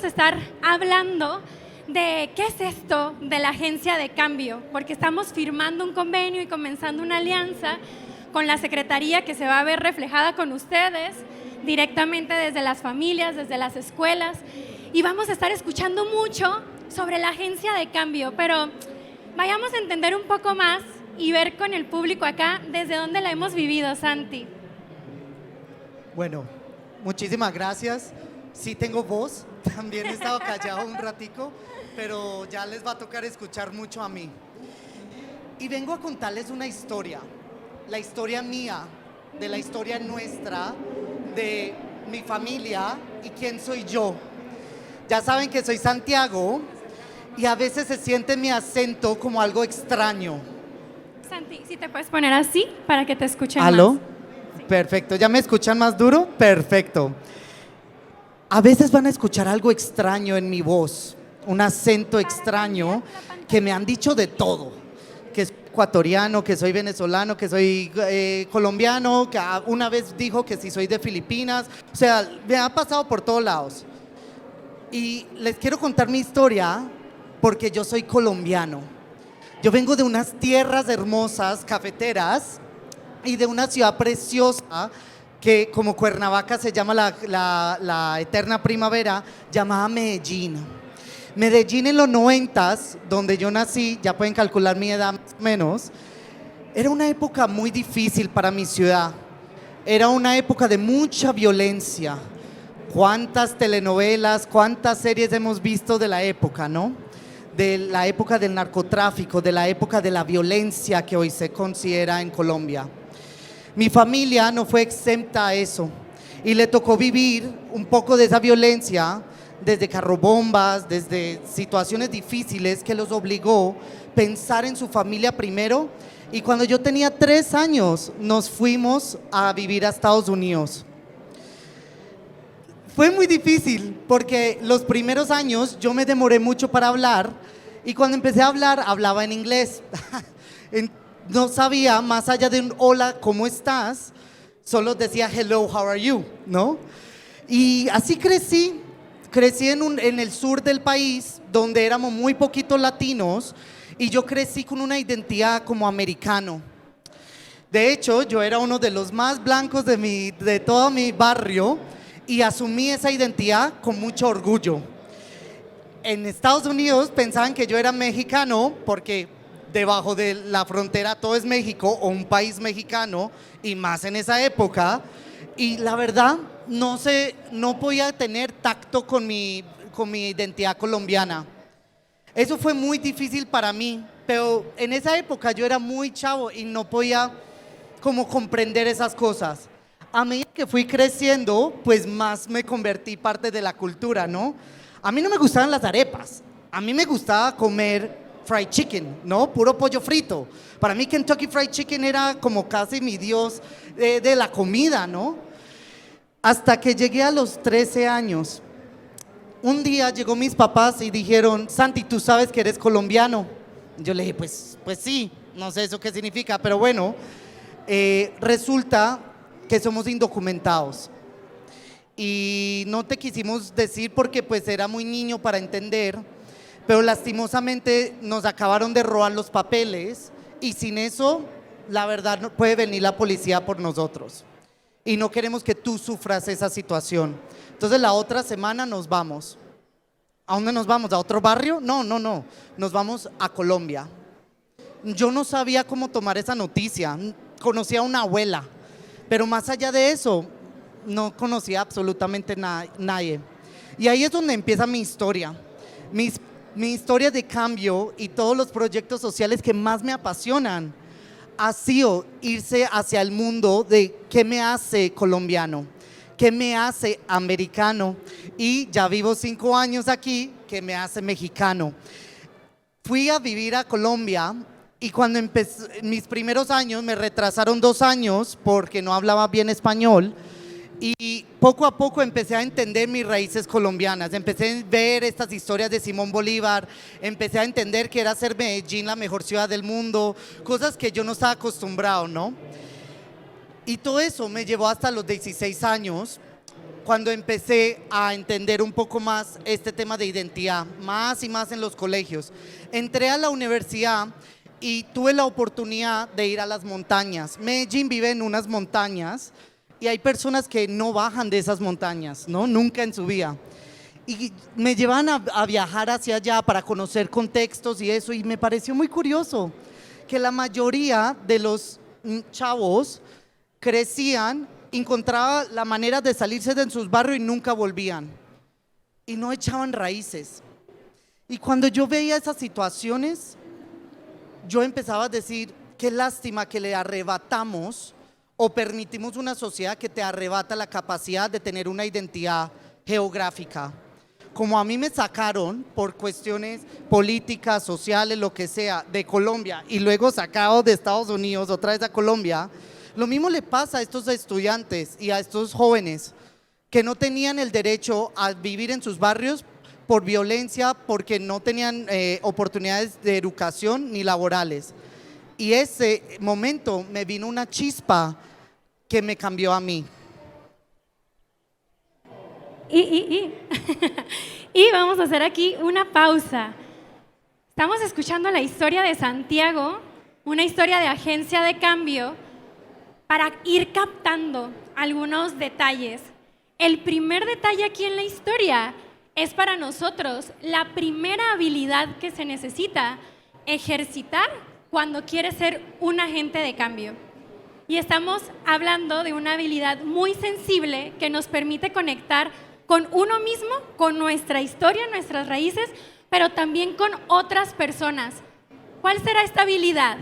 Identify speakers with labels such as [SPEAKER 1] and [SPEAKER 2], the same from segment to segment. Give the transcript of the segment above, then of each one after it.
[SPEAKER 1] estar hablando de qué es esto de la agencia de cambio, porque estamos firmando un convenio y comenzando una alianza con la Secretaría que se va a ver reflejada con ustedes directamente desde las familias, desde las escuelas, y vamos a estar escuchando mucho sobre la agencia de cambio, pero vayamos a entender un poco más y ver con el público acá desde dónde la hemos vivido, Santi.
[SPEAKER 2] Bueno, muchísimas gracias. Sí tengo voz, también he estado callado un ratico, pero ya les va a tocar escuchar mucho a mí. Y vengo a contarles una historia, la historia mía, de la historia nuestra, de mi familia y quién soy yo. Ya saben que soy Santiago y a veces se siente mi acento como algo extraño.
[SPEAKER 1] Santi, si te puedes poner así para que te escuchen
[SPEAKER 2] ¿Aló?
[SPEAKER 1] más.
[SPEAKER 2] Perfecto, ¿ya me escuchan más duro? Perfecto. A veces van a escuchar algo extraño en mi voz, un acento extraño que me han dicho de todo, que soy ecuatoriano, que soy venezolano, que soy colombiano, que una vez dijo que si soy de Filipinas, o sea, me ha pasado por todos lados. Y les quiero contar mi historia porque yo soy colombiano. Yo vengo de unas tierras hermosas, cafeteras, y de una ciudad preciosa que como Cuernavaca se llama la eterna primavera, llamada Medellín. Medellín en los 90s, donde yo nací, ya pueden calcular mi edad más o menos, era una época muy difícil para mi ciudad. Era una época de mucha violencia. ¿Cuántas telenovelas, cuántas series hemos visto de la época, no? De la época del narcotráfico, de la época de la violencia que hoy se considera en Colombia. Mi familia no fue exenta a eso y le tocó vivir un poco de esa violencia desde carrobombas, desde situaciones difíciles que los obligó a pensar en su familia primero, y cuando yo tenía 3 años nos fuimos a vivir a Estados Unidos. Fue muy difícil porque los primeros años yo me demoré mucho para hablar y cuando empecé a hablar hablaba en inglés. No sabía, más allá de un hola, ¿cómo estás? Solo decía hello, how are you, ¿no? Y así crecí en el sur del país, donde éramos muy poquitos latinos, y yo crecí con una identidad como americano. De hecho, yo era uno de los más blancos de todo mi barrio, y asumí esa identidad con mucho orgullo. En Estados Unidos pensaban que yo era mexicano porque debajo de la frontera todo es México o un país mexicano, y más en esa época, y la verdad no podía tener tacto con mi identidad colombiana. Eso fue muy difícil para mí, pero en esa época yo era muy chavo y no podía como comprender esas cosas. A medida que fui creciendo, pues más me convertí parte de la cultura, ¿no? A mí no me gustaban las arepas, a mí me gustaba comer fried chicken, ¿no? Puro pollo frito. Para mí Kentucky Fried Chicken era como casi mi Dios de la comida, ¿no? Hasta que llegué a los 13 años. Un día llegó mis papás y dijeron, Santi, ¿tú sabes que eres colombiano? Yo le dije, pues sí, no sé eso qué significa, pero bueno, resulta que somos indocumentados. Y no te quisimos decir porque pues era muy niño para entender, pero lastimosamente nos acabaron de robar los papeles y sin eso, la verdad, no puede venir la policía por nosotros. Y no queremos que tú sufras esa situación. Entonces la otra semana nos vamos. ¿A dónde nos vamos? ¿A otro barrio? No, nos vamos a Colombia. Yo no sabía cómo tomar esa noticia, conocía a una abuela, pero más allá de eso, no conocía absolutamente nadie. Y ahí es donde empieza mi historia. Mi historia de cambio y todos los proyectos sociales que más me apasionan ha sido irse hacia el mundo de qué me hace colombiano, qué me hace americano, y ya vivo 5 años aquí, qué me hace mexicano. Fui a vivir a Colombia y cuando empecé, mis primeros años me retrasaron 2 años porque no hablaba bien español. Y poco a poco empecé a entender mis raíces colombianas, empecé a ver estas historias de Simón Bolívar, empecé a entender que era ser Medellín la mejor ciudad del mundo, cosas que yo no estaba acostumbrado, ¿no? Y todo eso me llevó hasta los 16 años, cuando empecé a entender un poco más este tema de identidad, más y más en los colegios. Entré a la universidad y tuve la oportunidad de ir a las montañas. Medellín vive en unas montañas y hay personas que no bajan de esas montañas, ¿no? Nunca en su vida. Y me llevan a viajar hacia allá para conocer contextos y eso, y me pareció muy curioso que la mayoría de los chavos crecían, encontraban la manera de salirse de sus barrios y nunca volvían. Y no echaban raíces. Y cuando yo veía esas situaciones, yo empezaba a decir, qué lástima que le arrebatamos o permitimos una sociedad que te arrebata la capacidad de tener una identidad geográfica. Como a mí me sacaron por cuestiones políticas, sociales, lo que sea, de Colombia y luego sacado de Estados Unidos otra vez a Colombia, lo mismo le pasa a estos estudiantes y a estos jóvenes que no tenían el derecho a vivir en sus barrios por violencia, porque no tenían oportunidades de educación ni laborales. Y ese momento me vino una chispa que me cambió a mí.
[SPEAKER 1] Y vamos a hacer aquí una pausa. Estamos escuchando la historia de Santiago, una historia de agencia de cambio, para ir captando algunos detalles. El primer detalle aquí en la historia es para nosotros la primera habilidad que se necesita ejercitar cuando quieres ser un agente de cambio. Y estamos hablando de una habilidad muy sensible que nos permite conectar con uno mismo, con nuestra historia, nuestras raíces, pero también con otras personas. ¿Cuál será esta habilidad?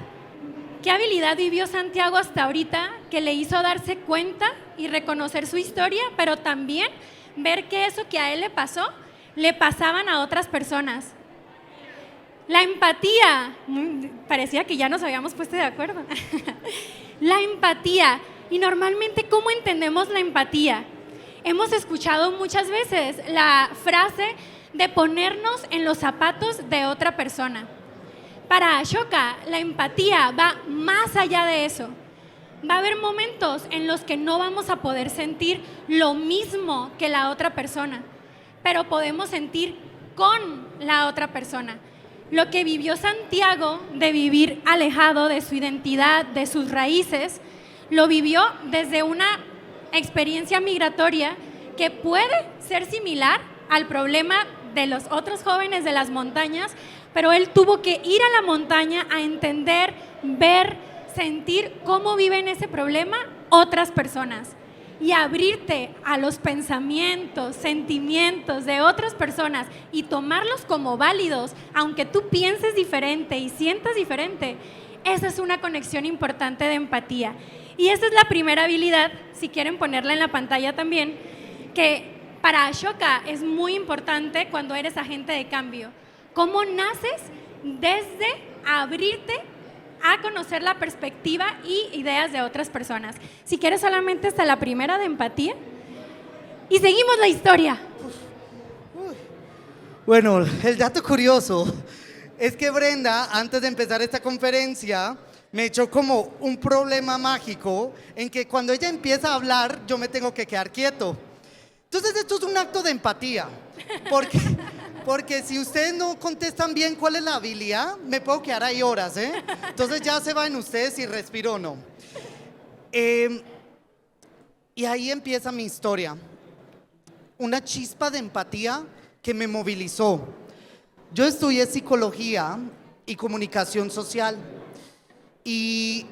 [SPEAKER 1] ¿Qué habilidad vivió Santiago hasta ahorita que le hizo darse cuenta y reconocer su historia, pero también ver que eso que a él le pasó, le pasaban a otras personas? La empatía. Parecía que ya nos habíamos puesto de acuerdo. La empatía. Y normalmente, ¿cómo entendemos la empatía? Hemos escuchado muchas veces la frase de ponernos en los zapatos de otra persona. Para Ashoka, la empatía va más allá de eso. Va a haber momentos en los que no vamos a poder sentir lo mismo que la otra persona, pero podemos sentir con la otra persona. Lo que vivió Santiago de vivir alejado de su identidad, de sus raíces, lo vivió desde una experiencia migratoria que puede ser similar al problema de los otros jóvenes de las montañas, pero él tuvo que ir a la montaña a entender, ver, sentir cómo viven ese problema otras personas y abrirte a los pensamientos, sentimientos de otras personas y tomarlos como válidos, aunque tú pienses diferente y sientas diferente. Esa es una conexión importante de empatía. Y esa es la primera habilidad, si quieren ponerla en la pantalla también, que para Ashoka es muy importante cuando eres agente de cambio. ¿Cómo naces? Desde abrirte a conocer la perspectiva y ideas de otras personas. Si quieres solamente hasta la primera de empatía. Y seguimos la historia.
[SPEAKER 2] Bueno, el dato curioso es que Brenda, antes de empezar esta conferencia, me echó como un problema mágico en que cuando ella empieza a hablar, yo me tengo que quedar quieto. Entonces esto es un acto de empatía, porque si ustedes no contestan bien cuál es la habilidad, me puedo quedar ahí horas, ¿eh? Entonces ya se van ustedes si respiro o no. Y ahí empieza mi historia. Una chispa de empatía que me movilizó. Yo estudié psicología y comunicación social y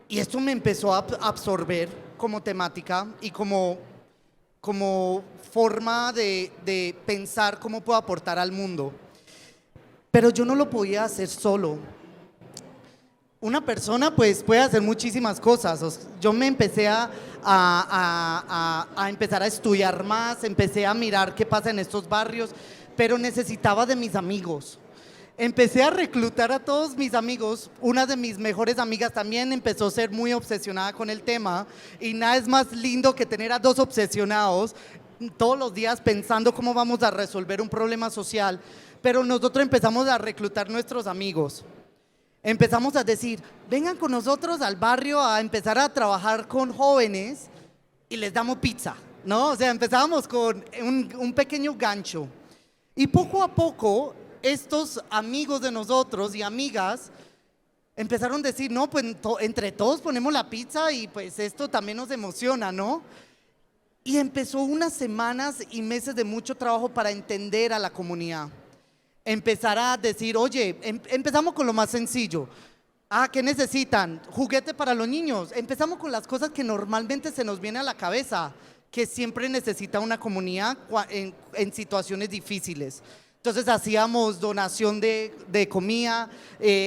[SPEAKER 2] esto me empezó a absorber como temática y como forma de pensar cómo puedo aportar al mundo. Pero yo no lo podía hacer solo. Una persona pues puede hacer muchísimas cosas. Yo me empecé a empezar a estudiar más, empecé a mirar qué pasa en estos barrios, pero necesitaba de mis amigos. Empecé a reclutar a todos mis amigos. Una de mis mejores amigas también empezó a ser muy obsesionada con el tema y nada es más lindo que tener a dos obsesionados todos los días pensando cómo vamos a resolver un problema social. Pero nosotros empezamos a reclutar nuestros amigos. Empezamos a decir, vengan con nosotros al barrio a empezar a trabajar con jóvenes y les damos pizza. ¿no? O sea, empezábamos con un pequeño gancho. Y poco a poco, estos amigos de nosotros y amigas empezaron a decir, no, pues entre todos ponemos la pizza y pues esto también nos emociona, ¿no? Y empezó unas semanas y meses de mucho trabajo para entender a la comunidad. Empezar a decir, oye, empezamos con lo más sencillo. Ah, ¿qué necesitan? Juguete para los niños. Empezamos con las cosas que normalmente se nos viene a la cabeza, que siempre necesita una comunidad en situaciones difíciles. Entonces hacíamos donación de comida,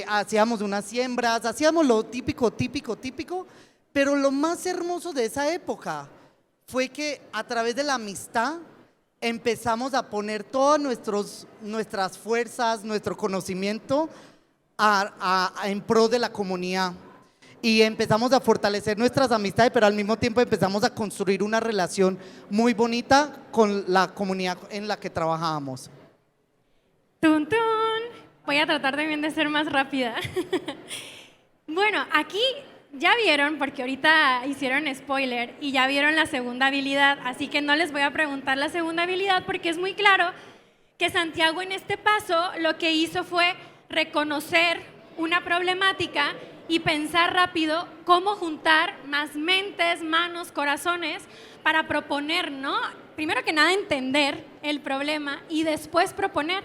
[SPEAKER 2] hacíamos unas siembras, hacíamos lo típico, pero lo más hermoso de esa época fue que a través de la amistad empezamos a poner todas nuestras fuerzas, nuestro conocimiento en pro de la comunidad. Y empezamos a fortalecer nuestras amistades, pero al mismo tiempo empezamos a construir una relación muy bonita con la comunidad en la que trabajábamos.
[SPEAKER 1] ¡Tun, tun! Voy a tratar también de ser más rápida. Bueno, aquí ya vieron, porque ahorita hicieron spoiler y ya vieron la segunda habilidad, así que no les voy a preguntar la segunda habilidad porque es muy claro que Santiago en este paso lo que hizo fue reconocer una problemática y pensar rápido cómo juntar más mentes, manos, corazones para proponer, ¿no? Primero que nada entender el problema y después proponer,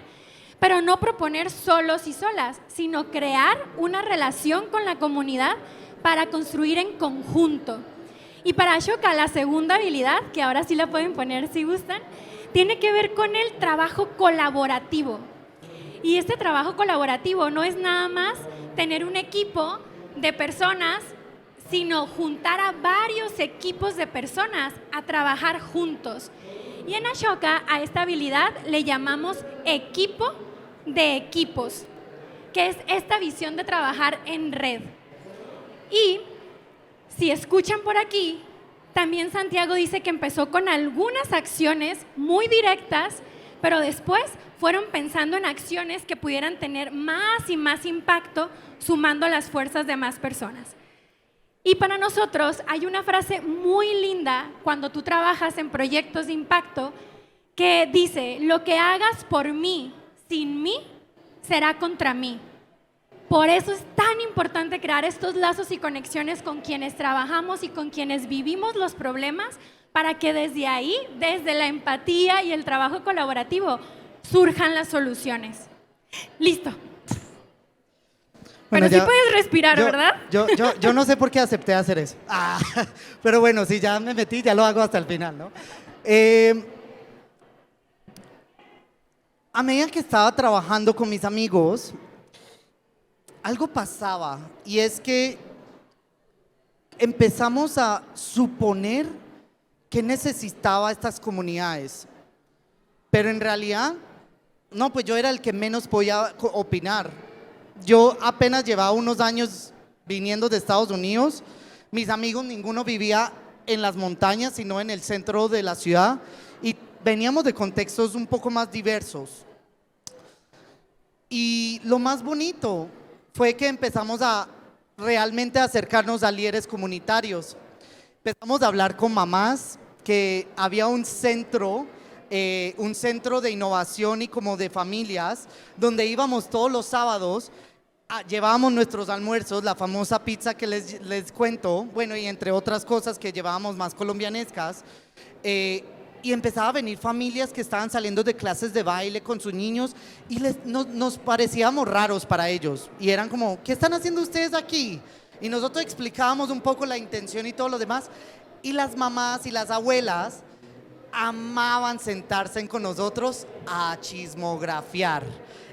[SPEAKER 1] pero no proponer solos y solas, sino crear una relación con la comunidad para construir en conjunto. Y para Ashoka, la segunda habilidad, que ahora sí la pueden poner si gustan, tiene que ver con el trabajo colaborativo. Y este trabajo colaborativo no es nada más tener un equipo de personas, sino juntar a varios equipos de personas a trabajar juntos. Y en Ashoka a esta habilidad le llamamos equipo de equipos, que es esta visión de trabajar en red. Y si escuchan por aquí, también Santiago dice que empezó con algunas acciones muy directas, pero después fueron pensando en acciones que pudieran tener más y más impacto, sumando las fuerzas de más personas. Y para nosotros hay una frase muy linda cuando tú trabajas en proyectos de impacto que dice, lo que hagas por mí, sin mí, será contra mí. Por eso es tan importante crear estos lazos y conexiones con quienes trabajamos y con quienes vivimos los problemas para que desde ahí, desde la empatía y el trabajo colaborativo, surjan las soluciones. Listo. Bueno, pero sí puedes respirar, ¿verdad?
[SPEAKER 2] Yo no sé por qué acepté hacer eso. Pero bueno, si ya me metí, ya lo hago hasta el final, ¿no? A medida que estaba trabajando con mis amigos, algo pasaba y es que empezamos a suponer que necesitaba estas comunidades, pero en realidad, no, pues yo era el que menos podía opinar. Yo apenas llevaba unos años viniendo de Estados Unidos, mis amigos ninguno vivía en las montañas, sino en el centro de la ciudad y veníamos de contextos un poco más diversos. Y lo más bonito fue que empezamos a realmente acercarnos a líderes comunitarios. Empezamos a hablar con mamás, que había un centro de innovación y como de familias, donde íbamos todos los sábados, llevábamos nuestros almuerzos, la famosa pizza que les cuento, bueno, y entre otras cosas que llevábamos más colombianescas, y empezaba a venir familias que estaban saliendo de clases de baile con sus niños y nos parecíamos raros para ellos. Y eran como, ¿qué están haciendo ustedes aquí? Y nosotros explicábamos un poco la intención y todo lo demás. Y las mamás y las abuelas amaban sentarse con nosotros a chismografiar.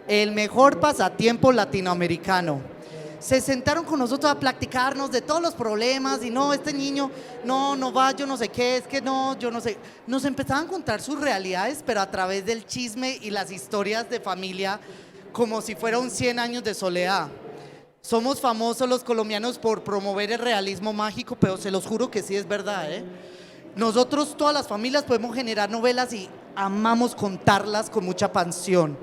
[SPEAKER 2] El mejor pasatiempo latinoamericano. Se sentaron con nosotros a platicarnos de todos los problemas y no, este niño no va, yo no sé qué, es que no, yo no sé. Nos empezaban a contar sus realidades, pero a través del chisme y las historias de familia, como si fuera un 100 años de soledad. Somos famosos los colombianos por promover el realismo mágico, pero se los juro que sí es verdad, ¿eh? Nosotros, todas las familias, podemos generar novelas y amamos contarlas con mucha pasión.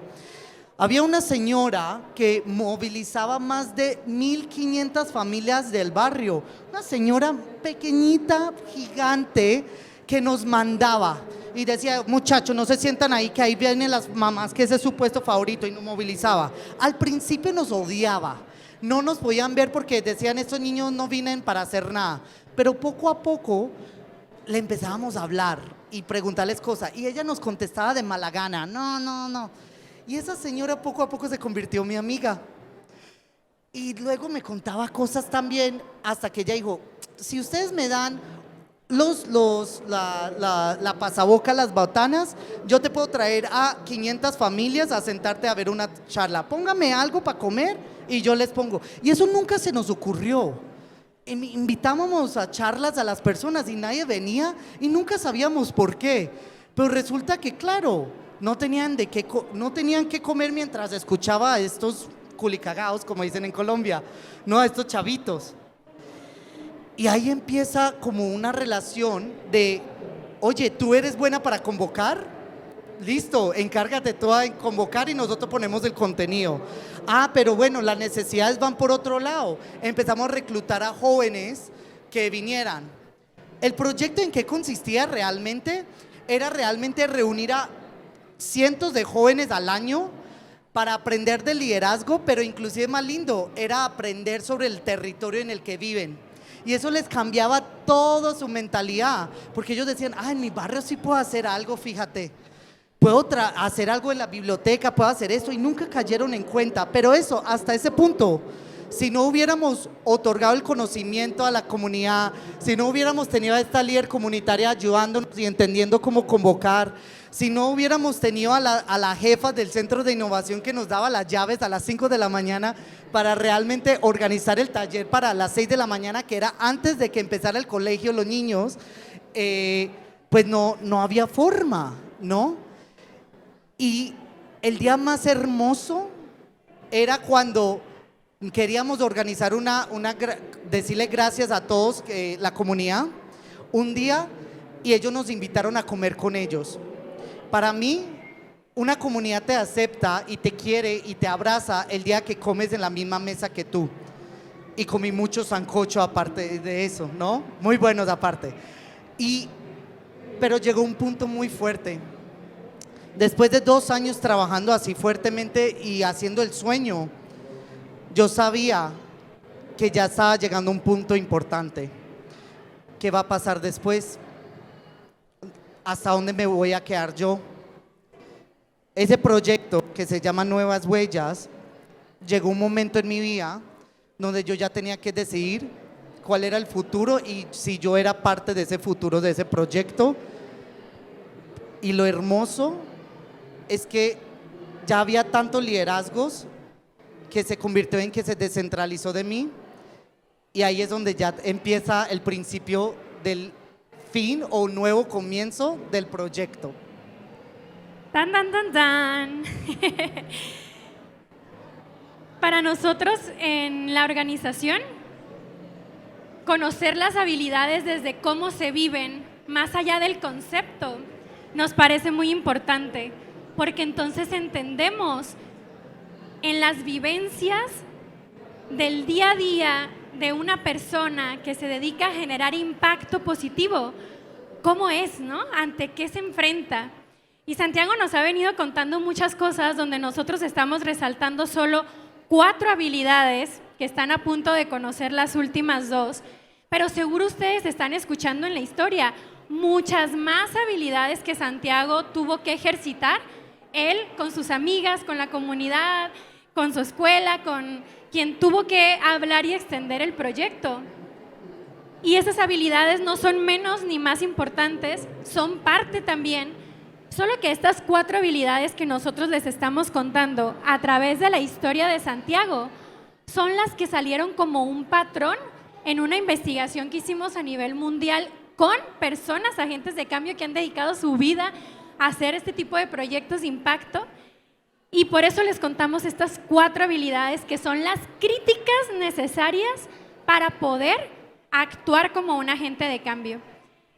[SPEAKER 2] Había una señora que movilizaba más de 1.500 familias del barrio, una señora pequeñita, gigante, que nos mandaba y decía, muchachos, no se sientan ahí, que ahí vienen las mamás, que ese es su puesto favorito, y nos movilizaba. Al principio nos odiaba, no nos podían ver porque decían, estos niños no vienen para hacer nada, pero poco a poco le empezábamos a hablar y preguntarles cosas, y ella nos contestaba de mala gana, no, y esa señora poco a poco se convirtió en mi amiga. Y luego me contaba cosas también, hasta que ella dijo, si ustedes me dan la pasaboca, las botanas, yo te puedo traer a 500 familias a sentarte a ver una charla. Póngame algo para comer y yo les pongo. Y eso nunca se nos ocurrió. Invitábamos a charlas a las personas y nadie venía y nunca sabíamos por qué. Pero resulta que, claro, no tenían que comer mientras escuchaba a estos culicagaos, como dicen en Colombia, no, a estos chavitos. Y ahí empieza como una relación de, oye, ¿tú eres buena para convocar? Listo, encárgate tú en convocar y nosotros ponemos el contenido. Ah, pero bueno, las necesidades van por otro lado. Empezamos a reclutar a jóvenes que vinieran. El proyecto, ¿en qué consistía realmente? Era realmente reunir a cientos de jóvenes al año para aprender de liderazgo, pero inclusive más lindo, era aprender sobre el territorio en el que viven. Y eso les cambiaba toda su mentalidad, porque ellos decían, en mi barrio sí puedo hacer algo, fíjate, puedo hacer algo en la biblioteca, puedo hacer esto, y nunca cayeron en cuenta. Pero eso, hasta ese punto, si no hubiéramos otorgado el conocimiento a la comunidad, si no hubiéramos tenido a esta líder comunitaria ayudándonos y entendiendo cómo convocar, si no hubiéramos tenido a la jefa del centro de innovación que nos daba las llaves a las 5 de la mañana para realmente organizar el taller para las 6 de la mañana, que era antes de que empezara el colegio los niños, pues no había forma, ¿no? Y el día más hermoso era cuando queríamos organizar decirle gracias a todos, la comunidad, un día, y ellos nos invitaron a comer con ellos. Para mí, una comunidad te acepta y te quiere y te abraza el día que comes en la misma mesa que tú. Y comí mucho sancocho aparte de eso, ¿no? Muy buenos aparte. Pero llegó un punto muy fuerte. Después de 2 años trabajando así fuertemente y haciendo el sueño, yo sabía que ya estaba llegando a un punto importante. ¿Qué va a pasar después? ¿Hasta dónde me voy a quedar yo? Ese proyecto que se llama Nuevas Huellas, llegó un momento en mi vida donde yo ya tenía que decidir cuál era el futuro y si yo era parte de ese futuro, de ese proyecto. Y lo hermoso es que ya había tantos liderazgos que se convirtió en que se descentralizó de mí, y ahí es donde ya empieza el principio del fin o un nuevo comienzo del proyecto.
[SPEAKER 1] ¡Tan, tan, tan, tan! Para nosotros en la organización, conocer las habilidades desde cómo se viven, más allá del concepto, nos parece muy importante, porque entonces entendemos en las vivencias del día a día de una persona que se dedica a generar impacto positivo, cómo es, ¿no? Ante qué se enfrenta. Y Santiago nos ha venido contando muchas cosas donde nosotros estamos resaltando solo 4 habilidades que están a punto de conocer las últimas 2, pero seguro ustedes están escuchando en la historia muchas más habilidades que Santiago tuvo que ejercitar, él con sus amigas, con la comunidad, con su escuela, con quien tuvo que hablar y extender el proyecto. Y esas habilidades no son menos ni más importantes, son parte también, solo que estas 4 habilidades que nosotros les estamos contando a través de la historia de Santiago son las que salieron como un patrón en una investigación que hicimos a nivel mundial con personas, agentes de cambio que han dedicado su vida a hacer este tipo de proyectos de impacto. Y por eso les contamos estas 4 habilidades que son las críticas necesarias para poder actuar como un agente de cambio.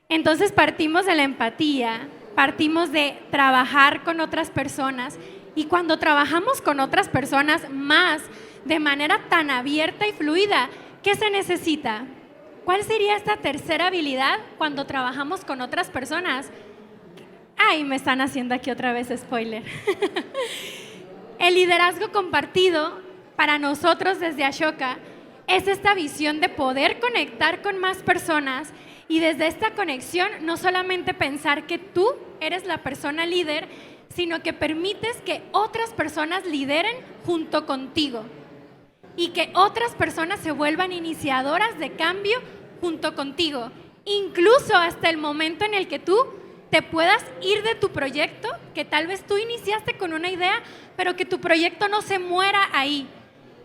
[SPEAKER 1] Entonces partimos de la empatía, partimos de trabajar con otras personas, y cuando trabajamos con otras personas más de manera tan abierta y fluida, ¿qué se necesita? ¿cuál sería esta tercera habilidad cuando trabajamos con otras personas? Ay, me están haciendo aquí otra vez spoiler. El liderazgo compartido para nosotros desde Ashoka es esta visión de poder conectar con más personas y desde esta conexión no solamente pensar que tú eres la persona líder, sino que permites que otras personas lideren junto contigo y que otras personas se vuelvan iniciadoras de cambio junto contigo, incluso hasta el momento en el que tú te puedas ir de tu proyecto, que tal vez tú iniciaste con una idea, pero que tu proyecto no se muera ahí,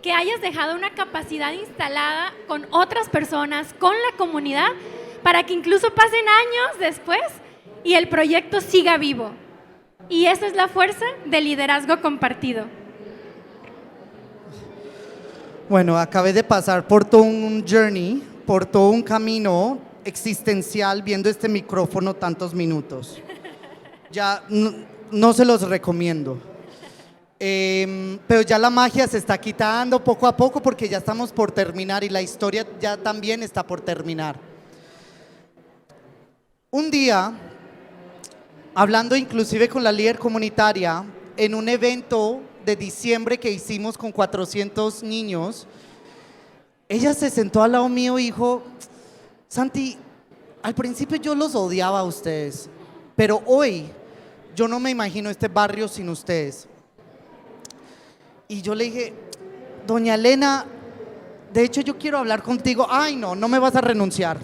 [SPEAKER 1] que hayas dejado una capacidad instalada con otras personas, con la comunidad, para que incluso pasen años después y el proyecto siga vivo. Y esa es la fuerza del liderazgo compartido.
[SPEAKER 2] Bueno, acabé de pasar por todo un journey, por todo un camino existencial viendo este micrófono tantos minutos. Ya no se los recomiendo. Pero ya la magia se está quitando poco a poco porque ya estamos por terminar y la historia ya también está por terminar. Un día, hablando inclusive con la líder comunitaria, en un evento de diciembre que hicimos con 400 niños, ella se sentó al lado mío y dijo: Santi, al principio yo los odiaba a ustedes, pero hoy yo no me imagino este barrio sin ustedes. Y yo le dije: doña Elena, de hecho yo quiero hablar contigo. Ay, no me vas a renunciar,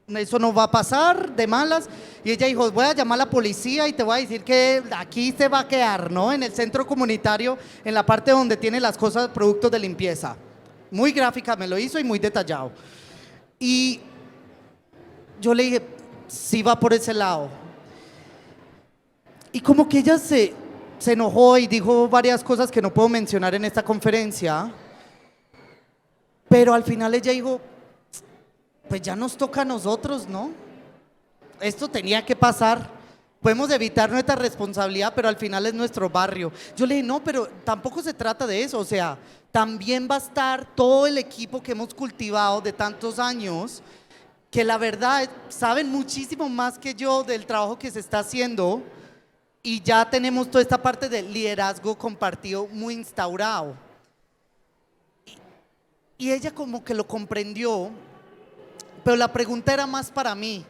[SPEAKER 2] eso no va a pasar de malas. Y ella dijo: voy a llamar a la policía y te voy a decir que aquí se va a quedar, ¿no? En el centro comunitario, en la parte donde tiene las cosas, productos de limpieza. Muy gráfica me lo hizo y muy detallado. Y yo le dije: sí, va por ese lado. Y como que ella se enojó y dijo varias cosas que no puedo mencionar en esta conferencia, pero al final ella dijo: pues ya nos toca a nosotros, ¿no? Esto tenía que pasar. Podemos evitar nuestra responsabilidad, pero al final es nuestro barrio. Yo le dije: no, pero tampoco se trata de eso. O sea, también va a estar todo el equipo que hemos cultivado de tantos años, que la verdad saben muchísimo más que yo del trabajo que se está haciendo, y ya tenemos toda esta parte del liderazgo compartido muy instaurado. Y ella como que lo comprendió, pero la pregunta era más para mí.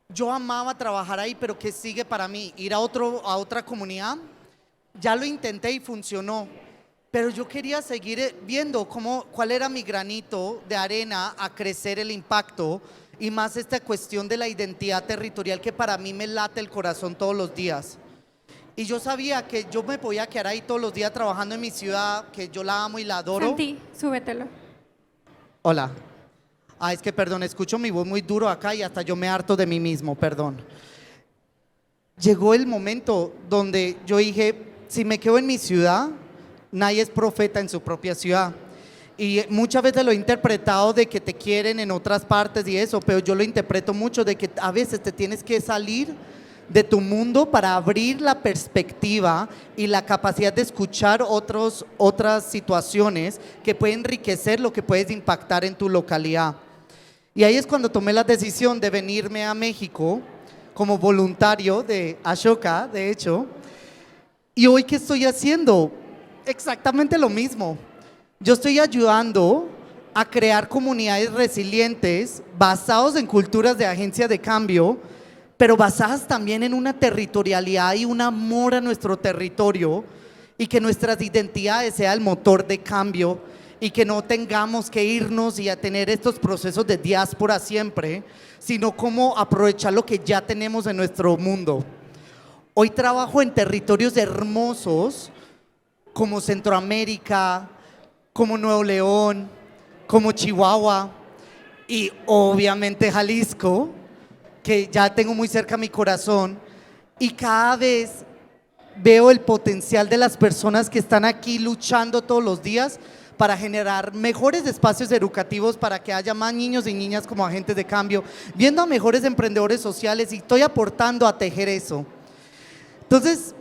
[SPEAKER 2] Yo amaba trabajar ahí, pero ¿qué sigue para mí? ¿Ir a otra comunidad? Ya lo intenté y funcionó, pero yo quería seguir viendo cuál era mi granito de arena a crecer el impacto, y más esta cuestión de la identidad territorial que para mí me late el corazón todos los días. Y yo sabía que yo me podía quedar ahí todos los días trabajando en mi ciudad, que yo la amo y la adoro.
[SPEAKER 1] Santi, súbetelo.
[SPEAKER 2] Hola. Es que perdón, escucho mi voz muy duro acá y hasta yo me harto de mí mismo, perdón. Llegó el momento donde yo dije: si me quedo en mi ciudad, nadie es profeta en su propia ciudad. Y muchas veces lo he interpretado de que te quieren en otras partes y eso, pero yo lo interpreto mucho de que a veces te tienes que salir de tu mundo para abrir la perspectiva y la capacidad de escuchar otras situaciones que pueden enriquecer lo que puedes impactar en tu localidad. Y ahí es cuando tomé la decisión de venirme a México como voluntario de Ashoka, de hecho. Y hoy, ¿qué estoy haciendo? Exactamente lo mismo. Yo estoy ayudando a crear comunidades resilientes basados en culturas de agencia de cambio, pero basadas también en una territorialidad y un amor a nuestro territorio, y que nuestras identidades sean el motor de cambio, y que no tengamos que irnos y a tener estos procesos de diáspora siempre, sino cómo aprovechar lo que ya tenemos en nuestro mundo. Hoy trabajo en territorios hermosos como Centroamérica, como Nuevo León, como Chihuahua y obviamente Jalisco, que ya tengo muy cerca mi corazón, y cada vez veo el potencial de las personas que están aquí luchando todos los días para generar mejores espacios educativos, para que haya más niños y niñas como agentes de cambio, viendo a mejores emprendedores sociales, y estoy aportando a tejer eso. Entonces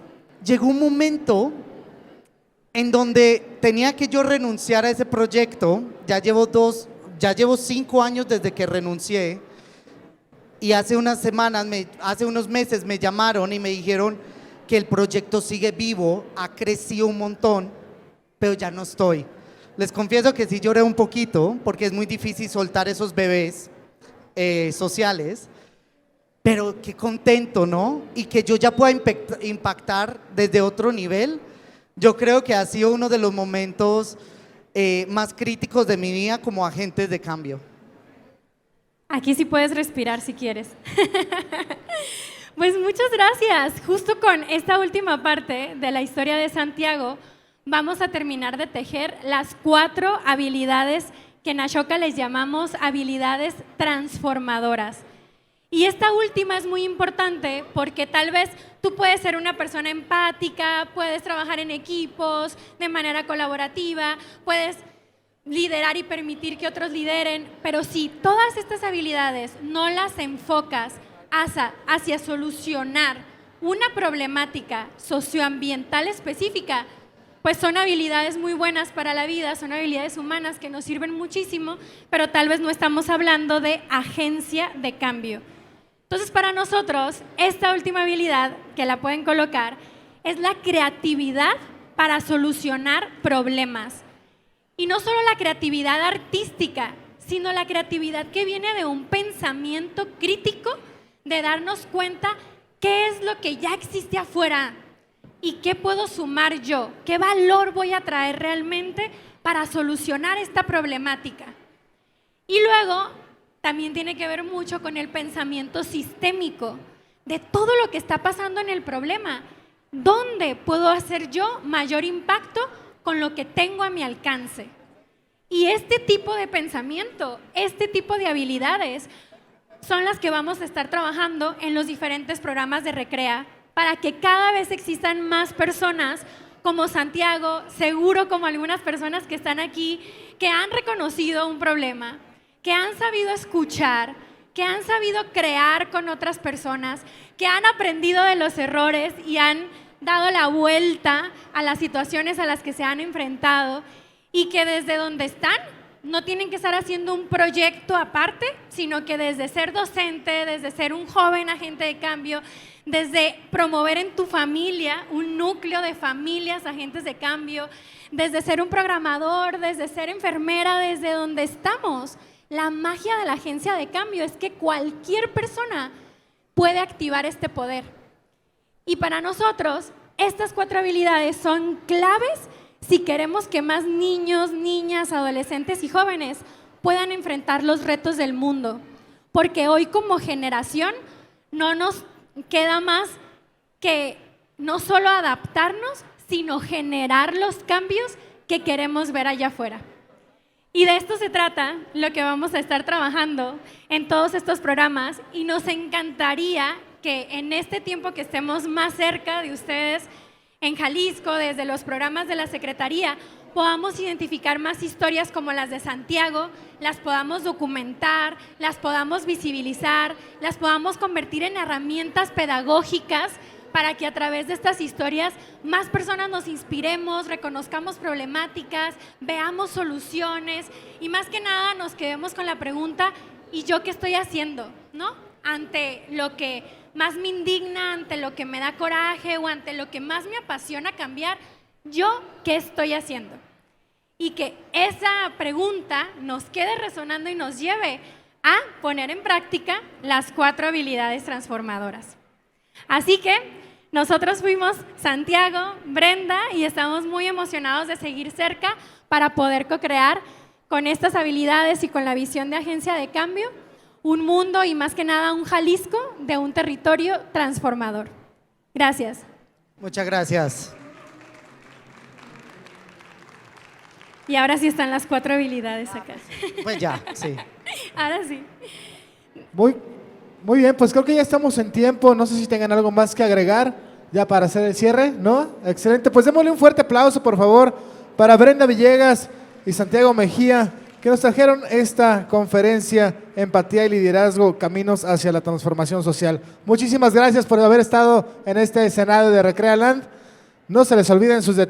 [SPEAKER 2] llegó un momento en donde tenía que yo renunciar a ese proyecto. Ya llevo ya llevo 5 años desde que renuncié y hace unos meses me llamaron y me dijeron que el proyecto sigue vivo, ha crecido un montón, pero ya no estoy. Les confieso que sí lloré un poquito porque es muy difícil soltar esos bebés sociales, pero qué contento, ¿no? Y que yo ya pueda impactar desde otro nivel. Yo creo que ha sido uno de los momentos más críticos de mi vida como agentes de cambio.
[SPEAKER 1] Aquí sí puedes respirar si quieres. Pues muchas gracias. Justo con esta última parte de la historia de Santiago, vamos a terminar de tejer las 4 habilidades que en Ashoka les llamamos habilidades transformadoras. Y esta última es muy importante porque tal vez tú puedes ser una persona empática, puedes trabajar en equipos de manera colaborativa, puedes liderar y permitir que otros lideren, pero si todas estas habilidades no las enfocas hacia solucionar una problemática socioambiental específica, pues son habilidades muy buenas para la vida, son habilidades humanas que nos sirven muchísimo, pero tal vez no estamos hablando de agencia de cambio. Entonces, para nosotros, esta última habilidad que la pueden colocar es la creatividad para solucionar problemas. Y no solo la creatividad artística, sino la creatividad que viene de un pensamiento crítico, de darnos cuenta qué es lo que ya existe afuera y qué puedo sumar yo, qué valor voy a traer realmente para solucionar esta problemática. Y luego también tiene que ver mucho con el pensamiento sistémico de todo lo que está pasando en el problema. ¿Dónde puedo hacer yo mayor impacto con lo que tengo a mi alcance? Y este tipo de pensamiento, este tipo de habilidades son las que vamos a estar trabajando en los diferentes programas de Recrea para que cada vez existan más personas como Santiago, seguro como algunas personas que están aquí, que han reconocido un problema, que han sabido escuchar, que han sabido crear con otras personas, que han aprendido de los errores y han dado la vuelta a las situaciones a las que se han enfrentado y que desde donde están no tienen que estar haciendo un proyecto aparte, sino que desde ser docente, desde ser un joven agente de cambio, desde promover en tu familia un núcleo de familias agentes de cambio, desde ser un programador, desde ser enfermera, desde donde estamos. La magia de la agencia de cambio es que cualquier persona puede activar este poder. Y para nosotros, estas 4 habilidades son claves si queremos que más niños, niñas, adolescentes y jóvenes puedan enfrentar los retos del mundo. Porque hoy como generación no nos queda más que no solo adaptarnos, sino generar los cambios que queremos ver allá afuera. Y de esto se trata lo que vamos a estar trabajando en todos estos programas y nos encantaría que en este tiempo que estemos más cerca de ustedes en Jalisco, desde los programas de la Secretaría, podamos identificar más historias como las de Santiago, las podamos documentar, las podamos visibilizar, las podamos convertir en herramientas pedagógicas para que a través de estas historias más personas nos inspiremos, reconozcamos problemáticas, veamos soluciones y más que nada nos quedemos con la pregunta, ¿y yo qué estoy haciendo? ¿No? Ante lo que más me indigna, ante lo que me da coraje o ante lo que más me apasiona cambiar, ¿yo qué estoy haciendo? Y que esa pregunta nos quede resonando y nos lleve a poner en práctica las 4 habilidades transformadoras. Así que nosotros fuimos Santiago, Brenda y estamos muy emocionados de seguir cerca para poder co-crear con estas habilidades y con la visión de agencia de cambio un mundo y más que nada un Jalisco de un territorio transformador. Gracias.
[SPEAKER 2] Muchas gracias.
[SPEAKER 1] Y ahora sí están las 4 habilidades acá.
[SPEAKER 2] Pues ya, sí.
[SPEAKER 1] Ahora sí.
[SPEAKER 3] Muy bien, pues creo que ya estamos en tiempo. No sé si tengan algo más que agregar ya para hacer el cierre, ¿no? Excelente. Pues démosle un fuerte aplauso, por favor, para Brenda Villegas y Santiago Mejía, que nos trajeron esta conferencia Empatía y Liderazgo, Caminos hacia la Transformación Social. Muchísimas gracias por haber estado en este escenario de Recrea Land. No se les olviden sus detalles.